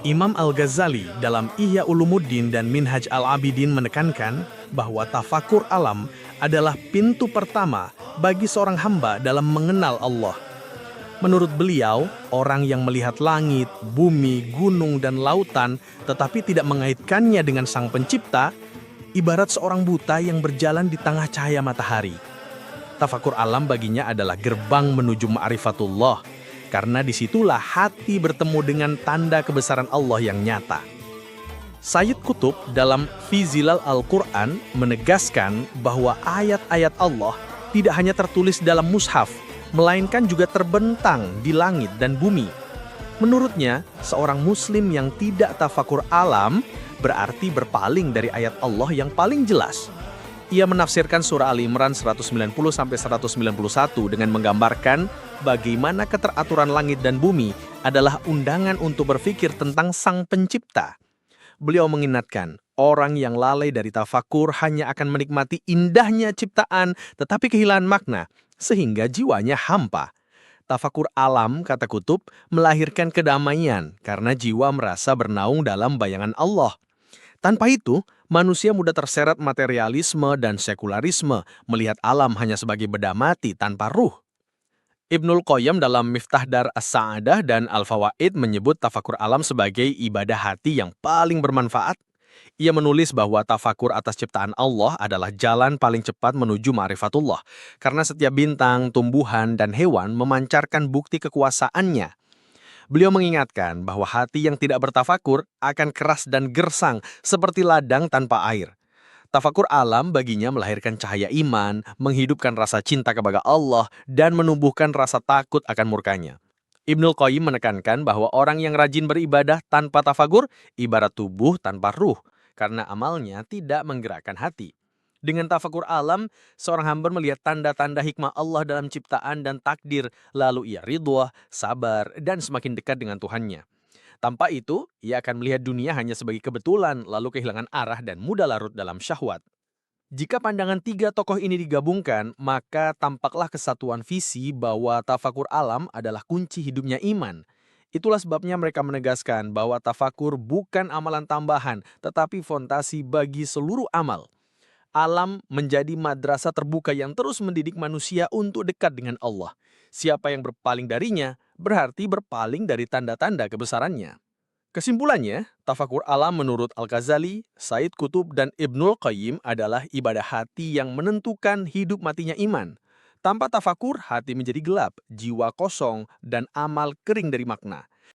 Imam Al-Ghazali dalam Ihya Ulumuddin dan Minhaj Al-Abidin menekankan bahwa tafakur alam adalah pintu pertama bagi seorang hamba dalam mengenal Allah. Menurut beliau, orang yang melihat langit, bumi, gunung, dan lautan tetapi tidak mengaitkannya dengan Sang Pencipta, ibarat seorang buta yang berjalan di tengah cahaya matahari. Tafakur alam baginya adalah gerbang menuju ma'rifatullah, karena disitulah hati bertemu dengan tanda kebesaran Allah yang nyata. Sayyid Qutb dalam Fi Zilal Al-Quran menegaskan bahwa ayat-ayat Allah tidak hanya tertulis dalam mushaf, melainkan juga terbentang di langit dan bumi. Menurutnya, seorang muslim yang tidak tafakur alam berarti berpaling dari ayat Allah yang paling jelas. Ia menafsirkan surah Ali Imran 190-191 dengan menggambarkan bagaimana keteraturan langit dan bumi adalah undangan untuk berpikir tentang Sang Pencipta. Beliau mengingatkan, orang yang lalai dari tafakur hanya akan menikmati indahnya ciptaan tetapi kehilangan makna, sehingga jiwanya hampa. Tafakur alam, kata Kutub, melahirkan kedamaian karena jiwa merasa bernaung dalam bayangan Allah. Tanpa itu, manusia mudah terseret materialisme dan sekularisme, melihat alam hanya sebagai benda mati tanpa ruh. Ibnul Qayyim dalam Miftah Dar As-Sa'adah dan Al-Fawaid menyebut tafakur alam sebagai ibadah hati yang paling bermanfaat. Ia menulis bahwa tafakur atas ciptaan Allah adalah jalan paling cepat menuju ma'rifatullah, karena setiap bintang, tumbuhan, dan hewan memancarkan bukti kekuasaannya. Beliau mengingatkan bahwa hati yang tidak bertafakur akan keras dan gersang seperti ladang tanpa air. Tafakur alam baginya melahirkan cahaya iman, menghidupkan rasa cinta kepada Allah, dan menumbuhkan rasa takut akan murkanya. Ibnul Qayyim menekankan bahwa orang yang rajin beribadah tanpa tafakur ibarat tubuh tanpa ruh, karena amalnya tidak menggerakkan hati. Dengan tafakur alam, seorang hamba melihat tanda-tanda hikmah Allah dalam ciptaan dan takdir, lalu ia ridha, sabar, dan semakin dekat dengan Tuhannya. Tanpa itu, ia akan melihat dunia hanya sebagai kebetulan, lalu kehilangan arah dan mudah larut dalam syahwat. Jika pandangan tiga tokoh ini digabungkan, maka tampaklah kesatuan visi bahwa tafakur alam adalah kunci hidupnya iman. Itulah sebabnya mereka menegaskan bahwa tafakur bukan amalan tambahan, tetapi fondasi bagi seluruh amal. Alam menjadi madrasah terbuka yang terus mendidik manusia untuk dekat dengan Allah. Siapa yang berpaling darinya, berarti berpaling dari tanda-tanda kebesarannya. Kesimpulannya, tafakur alam menurut Al-Ghazali, Sayyid Qutb, dan Ibnul Qayyim adalah ibadah hati yang menentukan hidup matinya iman. Tanpa tafakur, hati menjadi gelap, jiwa kosong, dan amal kering dari makna.